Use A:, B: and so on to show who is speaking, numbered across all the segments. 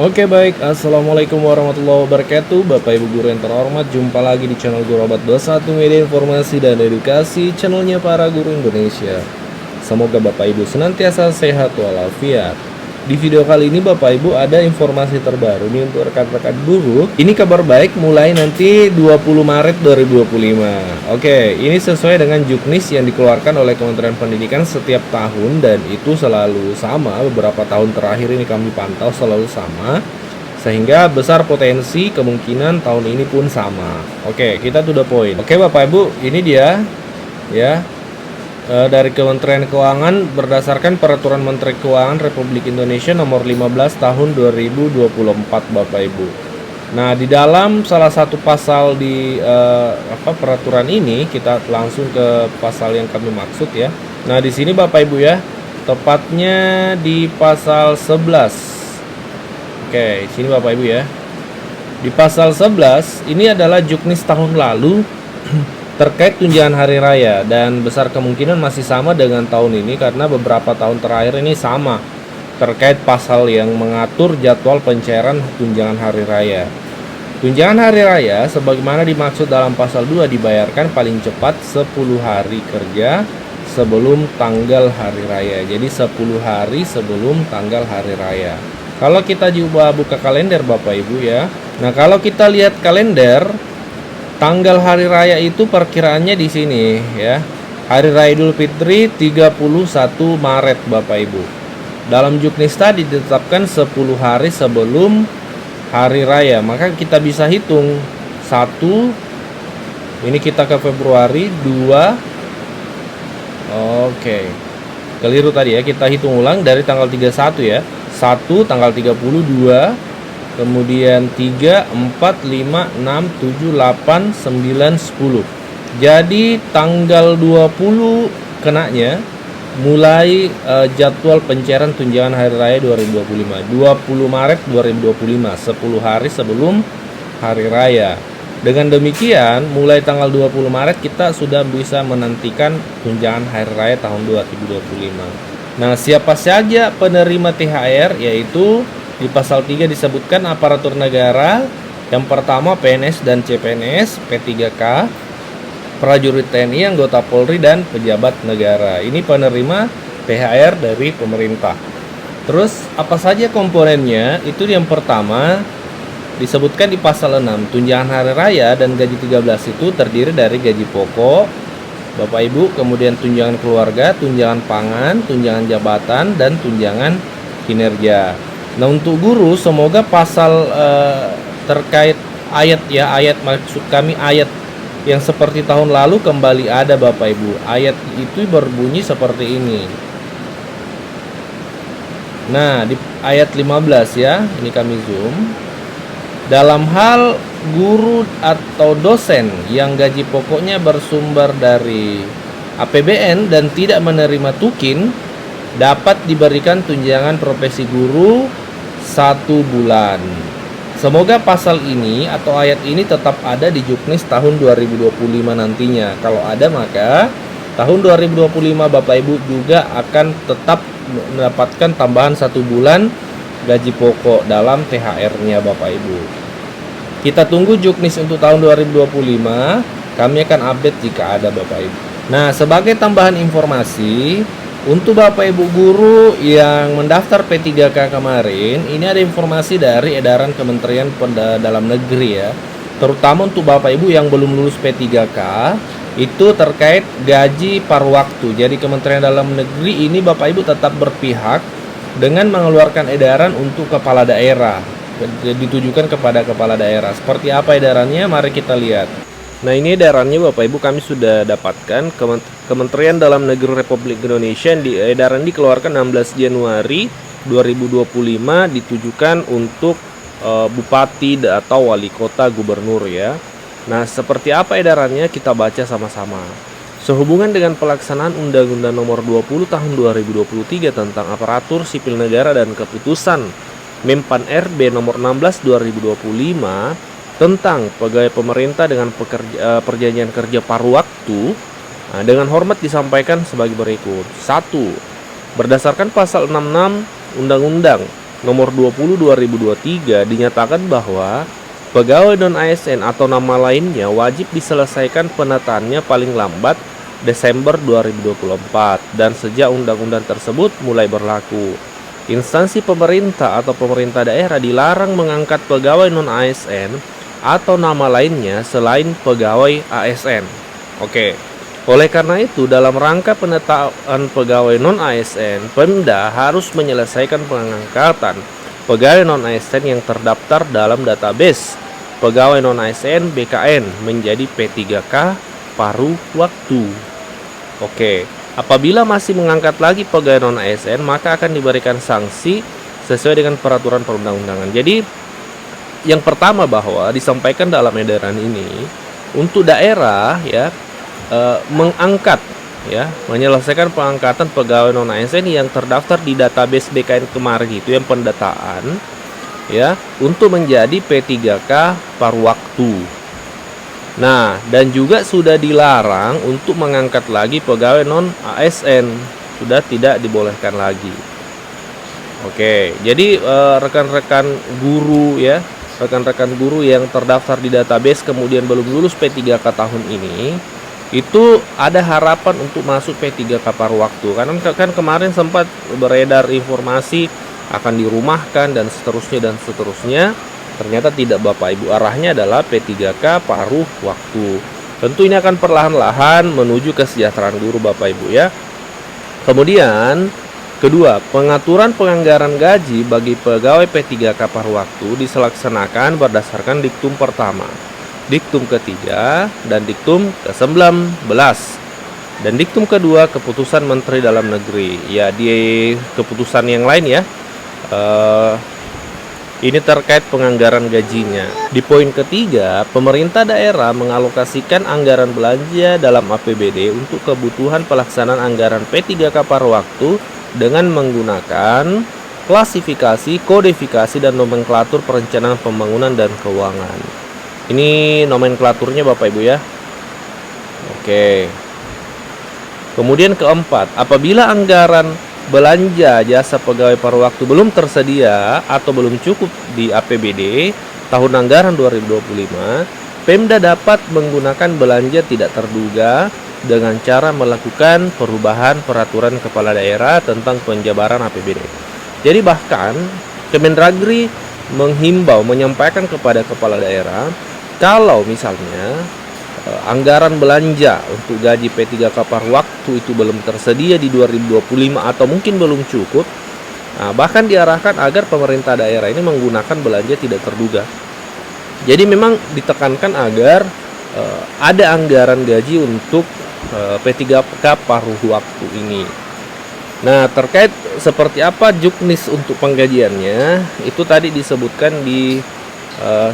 A: Oke baik, Assalamualaikum warahmatullahi wabarakatuh. Bapak Ibu guru yang terhormat, jumpa lagi di channel Guru Obat 21 Media Informasi dan Edukasi, channelnya para guru Indonesia. Semoga Bapak Ibu senantiasa sehat walafiat. Di video kali ini Bapak Ibu ada informasi terbaru nih untuk rekan-rekan guru. Ini kabar baik mulai nanti 20 Maret 2025. Oke, ini sesuai dengan juknis yang dikeluarkan oleh Kementerian Pendidikan setiap tahun dan itu selalu sama. Beberapa tahun terakhir ini kami pantau selalu sama. Sehingga besar potensi kemungkinan tahun ini pun sama. Oke, kita to the point. Oke Bapak Ibu, ini dia ya. Dari Kementerian Keuangan berdasarkan Peraturan Menteri Keuangan Republik Indonesia Nomor 15 Tahun 2024 Bapak Ibu. Nah, di dalam salah satu pasal di peraturan ini kita langsung ke pasal yang kami maksud ya. Nah, di sini Bapak Ibu ya, tepatnya di pasal 11. Oke, sini Bapak Ibu ya. Di pasal 11 ini adalah juknis tahun lalu terkait tunjangan hari raya dan besar kemungkinan masih sama dengan tahun ini karena beberapa tahun terakhir ini sama terkait pasal yang mengatur jadwal pencairan tunjangan hari raya. Tunjangan hari raya sebagaimana dimaksud dalam pasal 2 dibayarkan paling cepat 10 hari kerja sebelum tanggal hari raya. Jadi 10 hari sebelum tanggal hari raya. Kalau kita coba buka kalender Bapak Ibu ya. Nah, kalau kita lihat kalender tanggal hari raya itu perkiraannya di sini ya. Hari Raya Idul Fitri 31 Maret Bapak Ibu. Dalam juknis tadi ditetapkan 10 hari sebelum hari raya. Maka kita bisa hitung 1, ini kita ke Februari, 2. Oke. Keliru tadi ya, kita hitung ulang dari tanggal 31 ya. 1 tanggal 32, kemudian 3, 4, 5, 6, 7, 8, 9, 10. Jadi tanggal 20 kenanya mulai jadwal pencairan tunjangan hari raya 2025. 20 Maret 2025, 10 hari sebelum hari raya. Dengan demikian, mulai tanggal 20 Maret kita sudah bisa menantikan tunjangan hari raya tahun 2025. Nah, siapa saja penerima THR yaitu di pasal 3 disebutkan aparatur negara. Yang pertama PNS dan CPNS, P3K, prajurit TNI, anggota Polri, dan pejabat negara. Ini penerima THR dari pemerintah. Terus apa saja komponennya? Itu yang pertama disebutkan di pasal 6. Tunjangan hari raya dan gaji 13 itu terdiri dari gaji pokok Bapak Ibu, kemudian tunjangan keluarga, tunjangan pangan, tunjangan jabatan, dan tunjangan kinerja. Nah, untuk guru semoga pasal terkait ayat ya, ayat maksud kami ayat yang seperti tahun lalu kembali ada Bapak Ibu. Ayat itu berbunyi seperti ini. Nah, di ayat 15 ya, ini kami zoom. Dalam hal guru atau dosen yang gaji pokoknya bersumber dari APBN dan tidak menerima tukin dapat diberikan tunjangan profesi guru 1 bulan. Semoga pasal ini atau ayat ini tetap ada di juknis tahun 2025 nantinya. Kalau ada maka tahun 2025 Bapak Ibu juga akan tetap mendapatkan tambahan 1 bulan gaji pokok dalam THR-nya Bapak Ibu. Kita tunggu juknis untuk tahun 2025. Kami akan update jika ada Bapak Ibu. Nah, sebagai tambahan informasi untuk Bapak Ibu guru yang mendaftar P3K kemarin, ini ada informasi dari edaran Kementerian Dalam Negeri ya. Terutama untuk Bapak Ibu yang belum lulus P3K, itu terkait gaji paruh waktu. Jadi Kementerian Dalam Negeri ini Bapak Ibu tetap berpihak dengan mengeluarkan edaran untuk kepala daerah. Ditujukan kepada kepala daerah. Seperti apa edarannya? Mari kita lihat. Nah, ini edarannya Bapak Ibu kami sudah dapatkan. Kementerian Dalam Negeri Republik Indonesia edaran dikeluarkan 16 Januari 2025 ditujukan untuk bupati atau wali kota, gubernur ya. Nah, seperti apa edarannya kita baca sama-sama. Sehubungan dengan pelaksanaan Undang-Undang Nomor 20 Tahun 2023 tentang Aparatur Sipil Negara dan keputusan Menpan RB Nomor 16 2025 tentang pegawai pemerintah dengan perjanjian kerja paruh waktu, nah, dengan hormat disampaikan sebagai berikut. 1. Berdasarkan pasal 66 Undang-Undang nomor 20/2023 dinyatakan bahwa pegawai non-ASN atau nama lainnya wajib diselesaikan penetaannya paling lambat Desember 2024 dan sejak undang-undang tersebut mulai berlaku. Instansi pemerintah atau pemerintah daerah dilarang mengangkat pegawai non-ASN atau nama lainnya selain pegawai ASN. Oke. Oleh karena itu, dalam rangka penetapan pegawai non-ASN, Pemda harus menyelesaikan pengangkatan pegawai non-ASN yang terdaftar dalam database pegawai non-ASN BKN menjadi P3K paruh waktu. Oke, apabila masih mengangkat lagi pegawai non-ASN, maka akan diberikan sanksi sesuai dengan peraturan perundang-undangan. Jadi, yang pertama bahwa disampaikan dalam edaran ini untuk daerah ya mengangkat ya menyelesaikan pengangkatan pegawai non ASN yang terdaftar di database BKN kemarin itu yang pendataan ya untuk menjadi P3K paruh waktu. Nah, dan juga sudah dilarang untuk mengangkat lagi pegawai non ASN, sudah tidak dibolehkan lagi. Oke, jadi rekan-rekan guru ya, rekan-rekan guru yang terdaftar di database kemudian belum lulus P3K tahun ini, itu ada harapan untuk masuk P3K paruh waktu. Karena kan kemarin sempat beredar informasi akan dirumahkan dan seterusnya. Ternyata tidak Bapak Ibu, arahnya adalah P3K paruh waktu. Tentu ini akan perlahan-lahan menuju kesejahteraan guru Bapak Ibu ya. Kemudian kedua, pengaturan penganggaran gaji bagi pegawai P3K paruh waktu dilaksanakan berdasarkan diktum pertama, diktum ketiga, dan diktum ke-19. Dan diktum kedua keputusan Menteri Dalam Negeri. Ya, di keputusan yang lain ya, ini terkait penganggaran gajinya. Di poin ketiga, pemerintah daerah mengalokasikan anggaran belanja dalam APBD untuk kebutuhan pelaksanaan anggaran P3K paruh waktu dengan menggunakan klasifikasi, kodifikasi, dan nomenklatur perencanaan pembangunan dan keuangan. Ini nomenklaturnya Bapak Ibu ya. Oke. Kemudian keempat, apabila anggaran belanja jasa pegawai paruh waktu belum tersedia atau belum cukup di APBD tahun anggaran 2025, Pemda dapat menggunakan belanja tidak terduga dengan cara melakukan perubahan peraturan kepala daerah tentang penjabaran APBD. Jadi bahkan Kemendagri menghimbau, menyampaikan kepada kepala daerah, kalau misalnya anggaran belanja untuk gaji P3K paruh waktu itu belum tersedia di 2025 atau mungkin belum cukup, bahkan diarahkan agar pemerintah daerah ini menggunakan belanja tidak terduga. Jadi memang ditekankan agar ada anggaran gaji untuk P3K paruh waktu ini. Nah, terkait seperti apa juknis untuk penggajiannya, itu tadi disebutkan di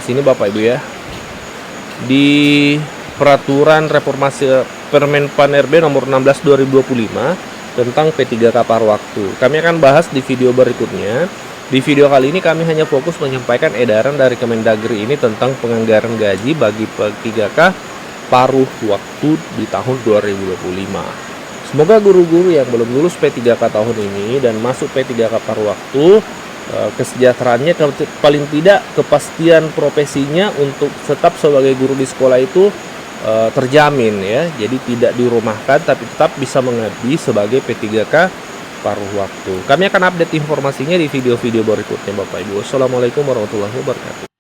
A: sini Bapak Ibu ya, di peraturan reformasi Permenpan RB nomor 16 2025 tentang P3K paruh waktu. Kami akan bahas di video berikutnya. Di video kali ini kami hanya fokus menyampaikan edaran dari Kemendagri ini tentang penganggaran gaji bagi P3K paruh waktu di tahun 2025. Semoga guru-guru yang belum lulus P3K tahun ini dan masuk P3K paruh waktu, kesejahteraannya paling tidak kepastian profesinya untuk tetap sebagai guru di sekolah itu terjamin ya. Jadi tidak dirumahkan tapi tetap bisa mengabdi sebagai P3K paruh waktu. Kami akan update informasinya di video-video berikutnya Bapak Ibu. Wassalamualaikum warahmatullahi wabarakatuh.